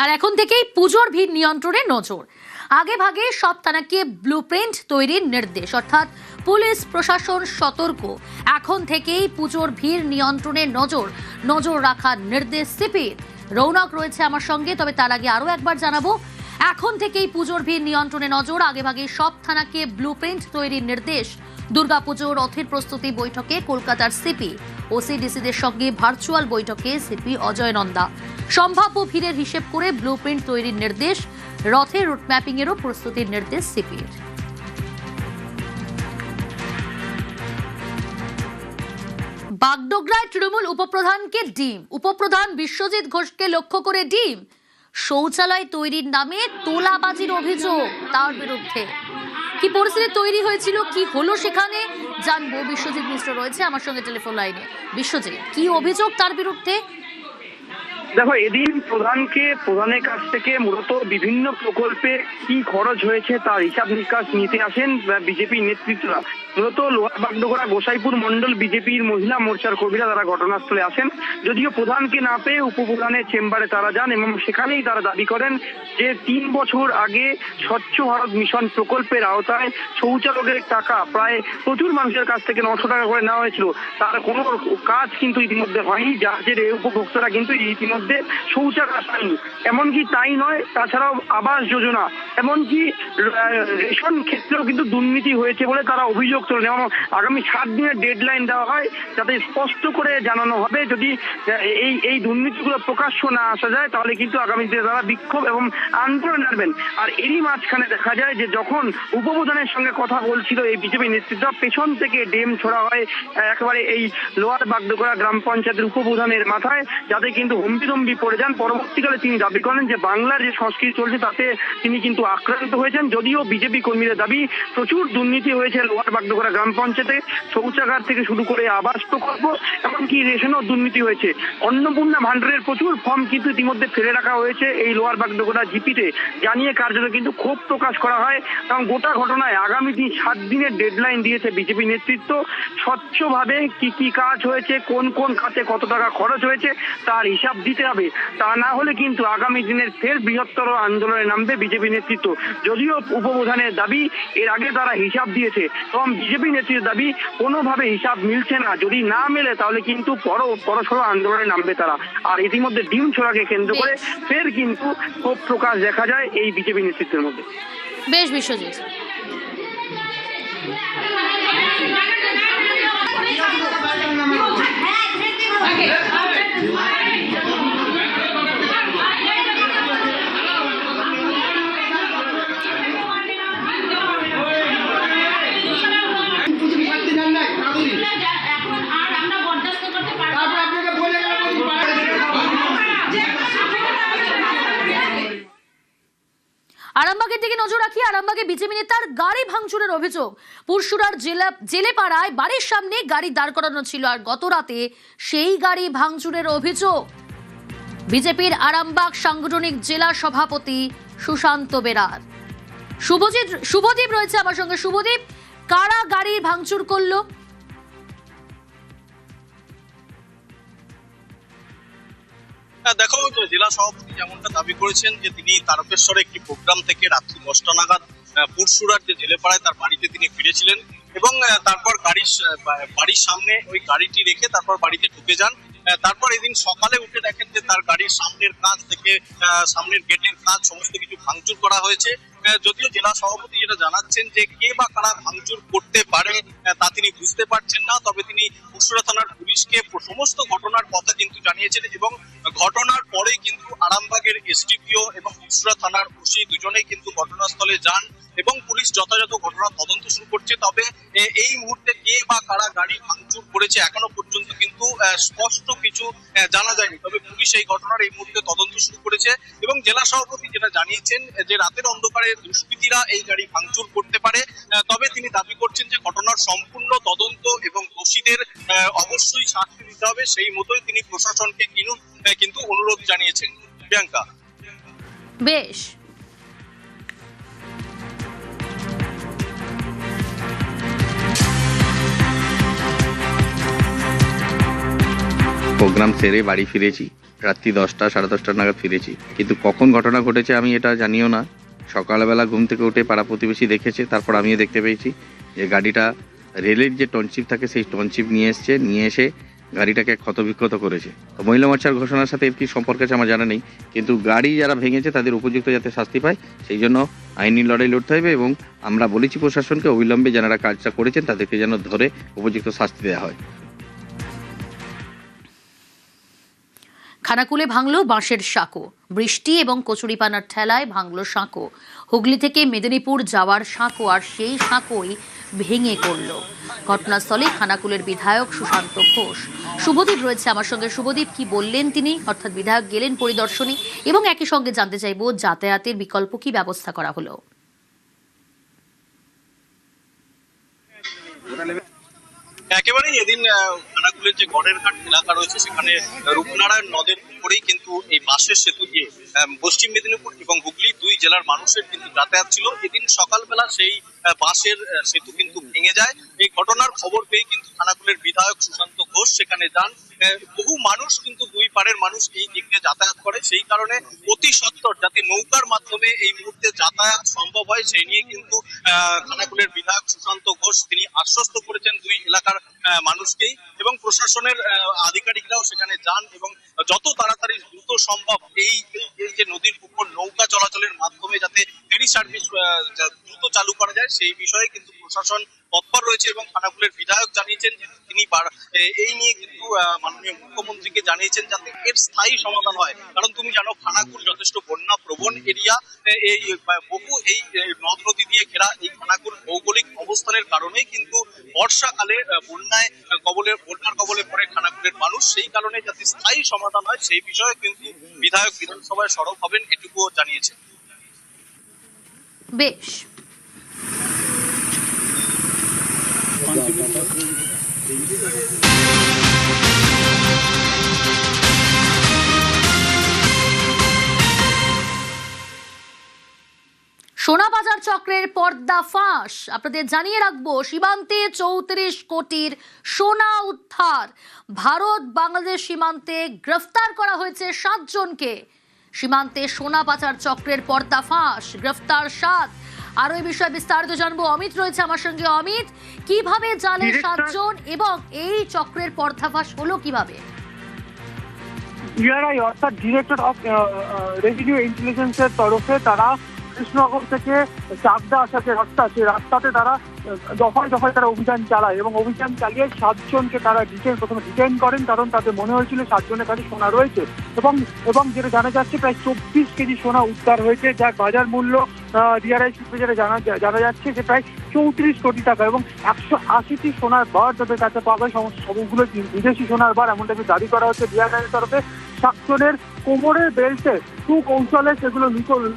আর এখন থেকেই পুজোর ভিড় নিয়ন্ত্রণে নজর। আগে ভাগে সব থানাকে ব্লুপ্রিন্ট তৈরির নির্দেশ, অর্থাৎ পুলিশ প্রশাসন সতর্ক। এখন থেকেই পুজোর ভিড় নিয়ন্ত্রণে নজর রাখার নির্দেশ সিপির। রৌনক রয়েছে আমার সঙ্গে, তবে তার আগে আরো একবার জানাবো, এখন থেকেই পুজোর ভিড় নিয়ন্ত্রণে নজর। আগেভাগে সব থানাকে ব্লুপ্রিন্ট তৈরির নির্দেশ। দুর্গাপুজো রথের প্রস্তুতি বৈঠকে কলকাতার সিপি ওসিডিসিদের সঙ্গে ভার্চুয়াল বৈঠকে সিপি অজয় নন্দা। সম্ভাব্য ভিড়ের হিসেব করে ব্লুপ্রিন্ট তৈরির নির্দেশ, রথের রুট ম্যাপিং এরও প্রস্তুতির নির্দেশ সিপির। বাগডোগরায় তৃণমূল উপপ্রধানকে ডিম, উপপ্রধান বিশ্বজিৎ ঘোষকে লক্ষ্য করে ডিম। শৌচালয় তৈরির নামে তোলাবাজির অভিযোগ তার বিরুদ্ধে। কি পরিস্থিতি তৈরি হয়েছিল, কি হলো সেখানে জানবো। বিশ্বজিৎ মিশ্র রয়েছে আমার সঙ্গে টেলিফোন লাইনে। বিশ্বজিৎ, কি অভিযোগ তার বিরুদ্ধে? দেখো, এদিন প্রধানের কাছ থেকে মূলত বিভিন্ন প্রকল্পে কি খরচ হয়েছে তার হিসাব নিকাশ নিতে আসেন বিজেপি নেতৃত্বরা। মূলত লোহার বাগডোগরা গোসাইপুর মন্ডল বিজেপির মহিলা মোর্চার কর্মীরা তারা ঘটনাস্থলে আসেন। যদিও প্রধানকে না পেয়ে উপপ্রধানের চেম্বারে তারা যান এবং সেখানেই তারা দাবি করেন যে 3 বছর আগে স্বচ্ছ ভারত মিশন প্রকল্পের আওতায় শৌচালয়ের টাকা প্রায় প্রচুর মানুষের কাছ থেকে 900 টাকা করে নেওয়া হয়েছিল। তার কোনো কাজ কিন্তু ইতিমধ্যে হয়নি, যার জেরে উপভোক্তারা কিন্তু ইতিমধ্যে শৌচাগার পায়নি। এমনকি তাই নয়, তাছাড়াও আবাস যোজনা, এমনকি রেশন ক্ষেত্রেও কিন্তু দুর্নীতি হয়েছে বলে তারা অভিযোগ তোলেন। এবং আগামী 7 দিনের ডেডলাইন দেওয়া হয়, যাতে স্পষ্ট করে জানানো হবে। যদি এই দুর্নীতিগুলো প্রকাশ্য না আসা যায়, তাহলে কিন্তু আগামী দিনে তারা বিক্ষোভ এবং আন্দোলন নামবেন। আর এরই মাঝখানে দেখা যায় যে যখন উপপ্রধানের সঙ্গে কথা বলছিল এই বিজেপি নেতৃত্ব, পেছন থেকে ডেম ছোড়া হয় একেবারে এই লোহার বাগডোগরা গ্রাম পঞ্চায়েতের উপপ্রধানের মাথায়, যাতে কিন্তু হম্বিতম্বি পড়ে যান। পরবর্তীকালে তিনি দাবি করেন যে বাংলার যে সংস্কৃতি চলছে তাতে তিনি কিন্তু আক্রান্ত হয়েছেন। যদিও বিজেপি কর্মীদের দাবি প্রচুর দুর্নীতি হয়েছে লোহার বাগডোগরা গ্রাম পঞ্চায়েতে, শৌচাগার থেকে শুরু করে আবাস প্রকল্প, এমনকি রেশনও দুর্নীতি হয়েছে। অন্নপূর্ণা ভান্ডারের প্রচুর ফর্ম কিন্তু ইতিমধ্যে ফেলে রাখা হয়েছে এই লোহার বাগডোগরা জিপিতে, জানিয়ে কার্যত কিন্তু ক্ষোভ প্রকাশ করা হয়। এবং গোটা ঘটনায় আগামী 7 দিনের ডেডলাইন দিয়েছে বিজেপি নেতৃত্ব। স্বচ্ছভাবে কি কাজ হয়েছে, কোন কোন খাতে কত টাকা খরচ হয়েছে তার হিসাব দিতে হবে। তা না হলে কিন্তু আগামী দিনের ফের বৃহত্তর আন্দোলনে নামবে বিজেপি নেতৃত্ব। যদিও উপপ্রধানের দাবি এর আগে তারা হিসাব দিয়েছে, এবং বিজেপি নেতৃত্বের দাবি কোনোভাবে হিসাব মিলছে না। যদি না মেলে তাহলে কিন্তু পরস্পর আন্দোলনে নামবে তারা। আর ইতিমধ্যে ডিম ছোড়াকে কেন্দ্র করে ফের কিন্তু ক্ষোভ প্রকাশ দেখা যায় এই বিজেপি নেতৃত্বের মধ্যে। বেশ বিশ্বজিৎ। আরামবাগের দিকে নজর রাখি। আরামবাগে বিজেপি নেতার গাড়ি ভাঙচুরের অভিযোগ। পুরসুরার জেলেপাড়ায় বাড়ির সামনে গাড়ি দাঁড় করানো ছিল, আর গত রাতে সেই গাড়ি ভাঙচুরের অভিযোগ। বিজেপির আরামবাগ সাংগঠনিক জেলা সভাপতি সুশান্ত বেরার। শুভদীপ রয়েছে আমার সঙ্গে। শুভদীপ, কারা গাড়ি ভাঙচুর করলো? দেখো, জেলা সভাপতি যেমনটা দাবি করেছেন যে তিনি তারকেশ্বরে একটি প্রোগ্রাম থেকে রাত্রি 10টা নাগাদ পুরসুরার যে জেলেপাড়ায় তার বাড়িতে তিনি ফিরেছিলেন এবং তারপর বাড়ির সামনে ওই গাড়িটি রেখে তারপর বাড়িতে ঢুকে যান। তারপর এদিন সকালে উঠে দেখেন যে তার গাড়ির সামনের কাঁচ থেকে সামনের গেটের কাঁচ সমস্ত কিছু ভাঙচুর করা হয়েছে। যদিও জেলা সভাপতি যেটা জানাচ্ছেন যে কে বা কারা ভাঙচুর করতে পারে তা তিনি বুঝতে পারছেন না, তবে তিনি পুরসুরা থানার পুলিশকে সমস্ত ঘটনার কথা কিন্তু জানিয়েছেন এবং ঘটনার পরেই কিন্তু আরামবাগের এসডিপিও এবং পুরসুরা থানার ওসি দুজনেই কিন্তু ঘটনাস্থলে যান এবং পুলিশ যথাযথ ঘটনার তদন্ত শুরু করছে। তবে এই মুহূর্তে কে বা কারা গাড়ি ভাঙচুর করেছে এখনো পর্যন্ত কিন্তু স্পষ্ট কিছু জানা যায়নি। তবে পুলিশ এই ঘটনার এই মুহূর্তে তদন্ত শুরু করেছে এবং জেলা সভাপতি যেটা জানিয়েছেন যে রাতের অন্ধকারে দুষ্কৃতীরা এই গাড়ি ভাঙচুর করতে পারে। তবে তিনি দাবি করছেন যে ঘটনার সম্পূর্ণ তদন্ত এবং দোষীদের অবশ্যই শাস্তি দিতে হবে, সেই মতোই তিনি প্রশাসনকে কিন্তু অনুরোধ জানিয়েছেন। প্রিয়াঙ্কা, বেশ। প্রোগ্রাম সেরে বাড়ি ফিরেছি, রাত্রি 10টা 10:30 নাগাদ ফিরেছি, কিন্তু কখন ঘটনা ঘটেছে আমি এটা জানিও না। সকালবেলা ঘুম থেকে উঠে পাড়া প্রতিবেশী দেখেছে, তারপর আমিও দেখতে পেয়েছি যে গাড়িটা রেলের যে টনচিপ থাকে সেই টনচিপ নিয়ে এসে গাড়িটাকে ক্ষতবিক্ষত করেছে। তো মহিলা মোর্চার ঘোষণার সাথে এর কি সম্পর্ক আছে আমার জানা নেই, কিন্তু গাড়ি যারা ভেঙেছে তাদের উপযুক্ত যাতে শাস্তি পায় সেই জন্য আইনি লড়াই লড়তে হবে, এবং আমরা বলেছি প্রশাসনকে অবিলম্বে যারা কাজটা করেছেন তাদেরকে যেন ধরে উপযুক্ত শাস্তি দেওয়া হয়। খানাকুলে ভাঙল বাঁশের সাঁকো, বৃষ্টি এবং কচুরিপানার ঠেলায় ভাঙল সাঁকো। হুগলি থেকে মেদিনীপুর যাওয়ার সাঁকো, আর সেই সাঁকোই ভেঙে পড়ল। ঘটনাস্থলে খানাকুলের বিধায়ক সুশান্ত ঘোষ। শুভদীপ রয়েছে আমার সঙ্গে। শুভদীপ, কি বললেন তিনি? অর্থাৎ বিধায়ক গেলেন পরিদর্শনে, এবং একই সঙ্গে জানতে চাইবো যাতায়াতের বিকল্প কি ব্যবস্থা করা হলো। একেবারেই এদিন খানাকুলের যে গড়ের ঘাট এলাকা রয়েছে সেখানে রূপনারায়ণ নদের উপরেই কিন্তু এই বাঁশের সেতু দিয়ে পশ্চিম মেদিনীপুর এবং হুগলি দুই জেলার মানুষের কিন্তু যাতায়াত ছিল। এদিন সকালবেলা সেই বাঁশের সেতু কিন্তু ভেঙে যায়। এই ঘটনার খবর পেয়ে কিন্তু খানাকুলের বিধায়ক সুশান্ত ঘোষ সেখানে যান। বহু মানুষ কিন্তু দুই পাড়ের মানুষ এই দিক দিয়ে যাতায়াত করে, সেই কারণে অতি সত্বর যাতে নৌকার মাধ্যমে এই মুহূর্তে যাতায়াত সম্ভব হয় সেই নিয়ে কিন্তু খানাকুলের বিধায়ক সুশান্ত ঘোষ তিনি আশ্বস্ত করেছেন দুই এলাকার মানুষকেই, এবং প্রশাসনের আধিকারিকরাও সেখানে যান এবং যত তাড়াতাড়ি দ্রুত সম্ভব এই যে নদীর উপর নৌকা চলাচলের মাধ্যমে যাতে ফেরি সার্ভিস দ্রুত চালু করা যায় সেই বিষয়ে কিন্তু প্রশাসন তৎপর রয়েছে। এবং খানাকুলের বিধায়ক জানিয়েছেন যে তিনি এই নিয়ে কিন্তু মাননীয় মুখ্যমন্ত্রীকে জানিয়েছেন যাতে এর স্থায়ী সমাধান হয়। কারণ তুমি জানো খানাকুল যথেষ্ট বন্যা প্রবণ এরিয়া, এই বহু এই নদ নদী দিয়ে ঘেরা এই খানাকুল ভৌগোলিক অবস্থানের কারণেই কিন্তু বর্ষাকালে বন্যার কবলে পড়ে খানাকুলের মানুষ, সেই কারণে যাতে স্থায়ী সমাধান হয় সেই বিষয়ে কিন্তু বিধায়ক বিধানসভায় সরব হবেন এটুকুও জানিয়েছেন। বেশ, সোনাবাজার চক্রের পর্দা ফাঁস। আপনাদের জানিয়ে রাখবো, সীমান্তে 34 কোটির সোনা উদ্ধার। ভারত বাংলাদেশ সীমান্তে গ্রেফতার করা হয়েছে 7 জনকে। সীমান্তে সোনা পাচার চক্রের পর্দা ফাঁস, গ্রেফতার 7। আরো এই বিষয়ে বিস্তারিত জানবো, অমিত রয়েছে আমার সঙ্গে। অমিত, কিভাবে জালে 7 জন এবং এই চক্রের পর্দাফাঁস হলো কিভাবে? ডিআরআই অর্থাৎ ডিরেক্টর অফ রেভিনিউ ইন্টেলিজেন্সের তরফে তারা কৃষ্ণনগর থেকে চাকদা আসার যে রাস্তা, সেই রাস্তাতে তারা দফায় দফায় তারা অভিযান চালায় এবং অভিযান চালিয়ে 7 জনকে তারা প্রথমে ডিটেইন করেন, কারণ তাদের মনে হয়েছিল 7 জনের কাছে সোনা রয়েছে। এবং যেটা জানা যাচ্ছে প্রায় 24 কেজি সোনা উদ্ধার হয়েছে, যার বাজার মূল্য ডিআরআই সূত্রে যেটা জানা যাচ্ছে যে প্রায় 34 কোটি টাকা, এবং 180টি সোনার বার তাদের কাছে পাবে। সবগুলো বিদেশি সোনার বার, এমনটা দাবি করা হচ্ছে ডিআরআই তরফে। 7 জনের কোমরের বেল্টে সুকৌশলে সেগুলো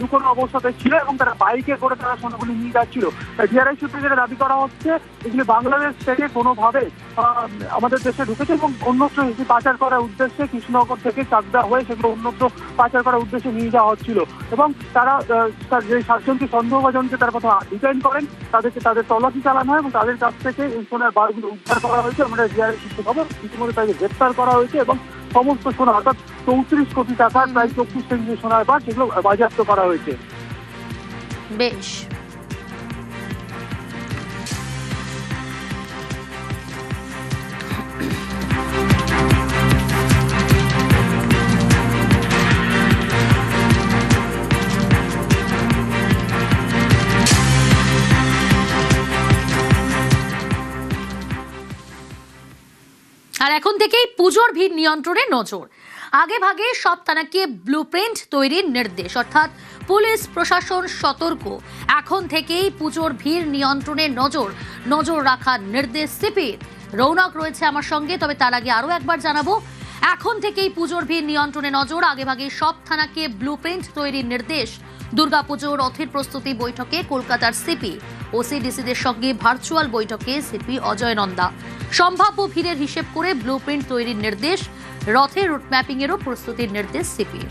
লুকোনো অবস্থাতে ছিল এবং তারা বাইকে করে তারা সোনাগুলি নিয়ে যাচ্ছিল। ডিআরআই সূত্রে যেটা দাবি করা হচ্ছে এগুলি বাংলাদেশ থেকে কোনোভাবে আমাদের দেশে ঢুকেছে এবং অন্যত্র পাচার করার উদ্দেশ্যে কৃষ্ণনগর থেকে চাকদা হয়ে সেগুলো অন্যত্র পাচার করার উদ্দেশ্যে নিয়ে যাওয়া হচ্ছিল। এবং তারা যে 7 জনকে সন্দেহভাজনকে তারা প্রথমে ডিটেইন করেন, তাদের তল্লাশি চালানো হয় এবং তাদের কাছ থেকে এই সোনার বারগুলো উদ্ধার করা হয়েছে। আমরা ডিআরআই সূত্রে খবর ইতিমধ্যে তাকে গ্রেপ্তার করা হয়েছে এবং সমস্ত সোনা অর্থাৎ 34 কোটি টাকার প্রায় 24 কেজি সোনার বার সেগুলো বাজেয়াপ্ত করা হয়েছে। বেশ, আর এখন থেকেই পুজোর ভিড় নিয়ন্ত্রণে নজর। আগে ভাগে সব থানাকে ব্লুপ্রিন্ট তৈরির নির্দেশ, অর্থাৎ পুলিশ প্রশাসন সতর্ক। এখন থেকেই পুজোর ভিড় নিয়ন্ত্রণে নজর রাখার নির্দেশ সিপির। রৌনক রয়েছে আমার সঙ্গে, তবে তার আগে আরো একবার জানাবো, এখন থেকেই পুজোর ভিড় নিয়ন্ত্রণে নজর। আগে ভাগে সব থানাকে ব্লুপ্রিন্ট তৈরির নির্দেশ। দুর্গাপুজোর রথের প্রস্তুতি বৈঠকে কলকাতার সিপি ওসিডিসিদের সঙ্গে ভার্চুয়াল বৈঠকে সিপি অজয় নন্দা। সম্ভাব্য ভিড়ের হিসেব করে ব্লুপ্রিন্ট তৈরির নির্দেশ, রথের রুট ম্যাপিং এরও প্রস্তুতির নির্দেশ সিপির।